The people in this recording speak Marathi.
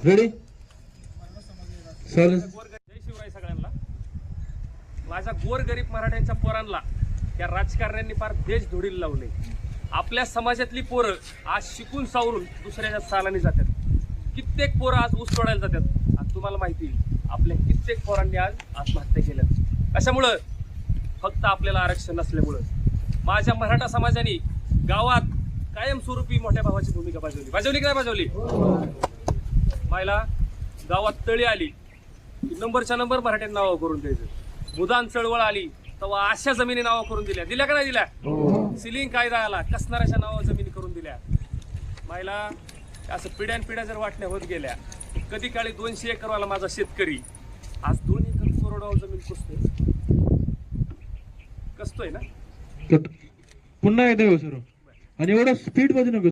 रेडी चालेल. जय शिवराय सगळ्यांना. माझ्या गोरगरीब मराठ्यांच्या पोरांना या राजकारण्यांनी फार देश धुडीला लावले. आपल्या समाजातली पोरं आज शिकून सावरून दुसऱ्याच्या सालानी जातात. कित्येक पोरं आज ऊस तोडायला जातात. आज तुम्हाला माहिती आपल्या कित्येक पोरांनी आज आत्महत्या केल्या. अशामुळं फक्त आपल्याला आरक्षण नसल्यामुळं माझ्या मराठा समाजाने गावात कायमस्वरूपी मोठ्या भावाची भूमिका बजावली काय बजावली. मायला गावात तळी आली नंबरच्या नंबर मराठ्यांना नावं करून द्यायचं. मुदान चळवळ आली तेव्हा अशा जमिनी नावं करून दिल्या का नाही दिल्या. सिलिंग कायदा आला कसणाऱ्याच्या नावावर जमिनी करून दिल्या. मायला असं पिढ्यानपिढ्या जर वाटण्या होत गेल्या कधी काळी 200 एकरवाला माझा शेतकरी आज 2 एकर कोरडवाहू जमीन कसतोय ना. पुन्हा एकदा सर आणि एवढा स्पीड मध्ये नको.